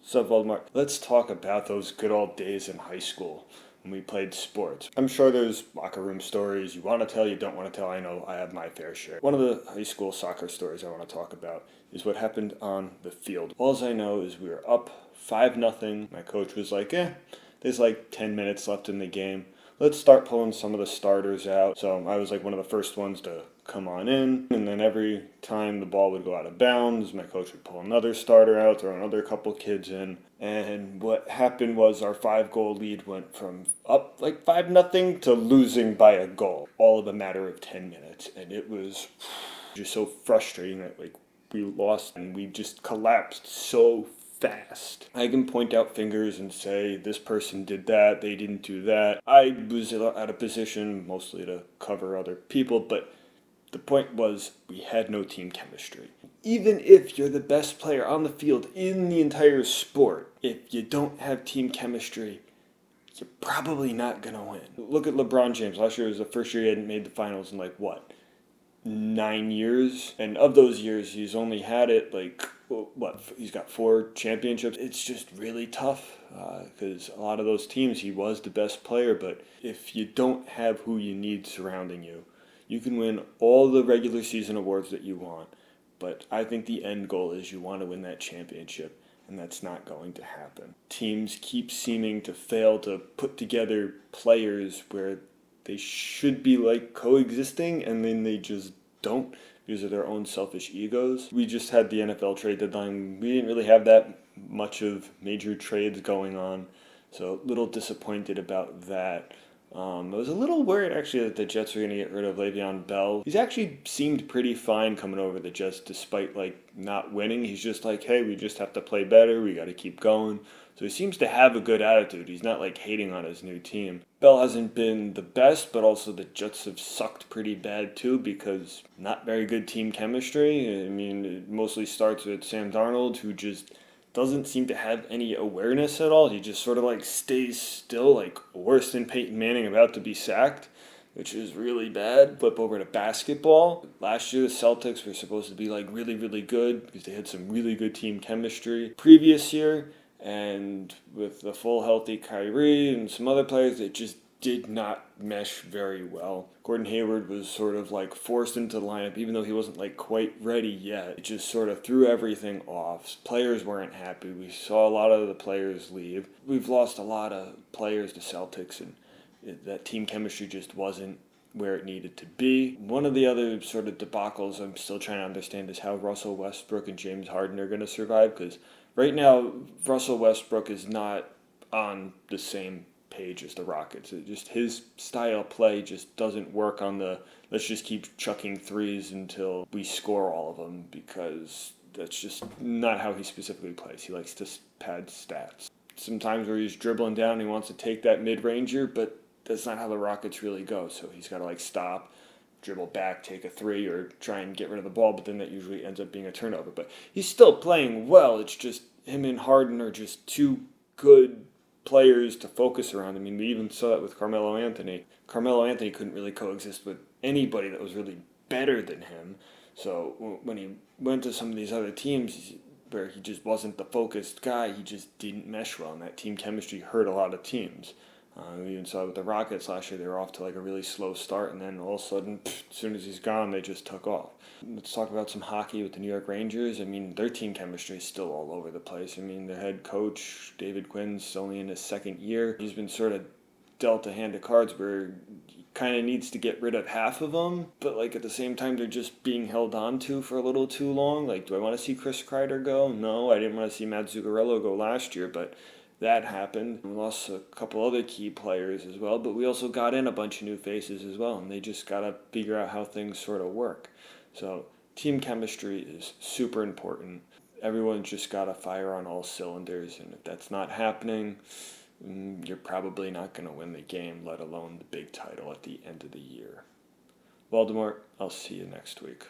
What's up, Voldemort? Let's talk about those good old days in high school when we played sports. I'm sure there's locker room stories you want to tell, you don't want to tell. I know I have my fair share. One of the high school soccer stories I want to talk about is what happened on the field. All I know is we were up 5-0. My coach was like, there's like 10 minutes left in the game. Let's start pulling some of the starters out. So I was like one of the first ones to come on in, and then every time the ball would go out of bounds, my coach would pull another starter out, throw another couple kids in, and what happened was our 5-goal lead went from up like 5-0 to losing by a goal, all in a matter of 10 minutes, and it was just so frustrating that like we lost and we just collapsed so fast. I can point out fingers and say this person did that, they didn't do that. I was out of position mostly to cover other people, but the point was we had no team chemistry. Even if you're the best player on the field in the entire sport, if you don't have team chemistry, you're probably not going to win. Look at LeBron James. Last year was the first year he hadn't made the finals in 9 years? And of those years, he's only had it he's got 4 championships. It's just really tough because a lot of those teams, he was the best player, but if you don't have who you need surrounding you, you can win all the regular season awards that you want, but I think the end goal is you want to win that championship, and that's not going to happen. Teams keep seeming to fail to put together players where they should be coexisting, and then they just don't because of their own selfish egos. We just had the NFL trade deadline. We didn't really have that much of major trades going on, so a little disappointed about that. I was a little worried actually that the Jets were going to get rid of Le'Veon Bell. He's actually seemed pretty fine coming over the Jets despite not winning. He's just hey, we just have to play better. We got to keep going. So he seems to have a good attitude. He's not hating on his new team. Bell hasn't been the best, but also the Jets have sucked pretty bad too because not very good team chemistry. I mean, it mostly starts with Sam Darnold, who just doesn't seem to have any awareness at all. He just sort of stays still, worse than Peyton Manning about to be sacked, which is really bad. Flip over to basketball. Last year the Celtics were supposed to be really, really good because they had some really good team chemistry previous year, and with the full healthy Kyrie and some other players, it just did not mesh very well. Gordon Hayward was sort of forced into the lineup even though he wasn't quite ready yet. It just sort of threw everything off. Players weren't happy. We saw a lot of the players leave. We've lost a lot of players to Celtics, and that team chemistry just wasn't where it needed to be. One of the other sort of debacles I'm still trying to understand is how Russell Westbrook and James Harden are going to survive, because right now Russell Westbrook is not on the same page as the Rockets. Just his style of play just doesn't work on the let's just keep chucking threes until we score all of them, because that's just not how he specifically plays. He likes to pad stats. Sometimes where he's dribbling down, he wants to take that mid-ranger, but that's not how the Rockets really go. So he's got to stop, dribble back, take a three, or try and get rid of the ball, but then that usually ends up being a turnover. But he's still playing well. It's just him and Harden are just too good players to focus around. I mean, we even saw that with Carmelo Anthony. Carmelo Anthony couldn't really coexist with anybody that was really better than him. So when he went to some of these other teams where he just wasn't the focused guy, he just didn't mesh well, and that team chemistry hurt a lot of teams. We even saw with the Rockets last year, they were off to a really slow start, and then all of a sudden, as soon as he's gone, they just took off. Let's talk about some hockey with the New York Rangers. I mean, their team chemistry is still all over the place. I mean, their head coach, David Quinn's only in his second year. He's been sort of dealt a hand of cards where he kind of needs to get rid of half of them, but at the same time, they're just being held on to for a little too long. Do I want to see Chris Kreider go? No, I didn't want to see Matt Zuccarello go last year, but that happened. We lost a couple other key players as well, but we also got in a bunch of new faces as well, and they just got to figure out how things sort of work. So team chemistry is super important. Everyone's just got to fire on all cylinders, and if that's not happening, you're probably not going to win the game, let alone the big title at the end of the year. Voldemort, I'll see you next week.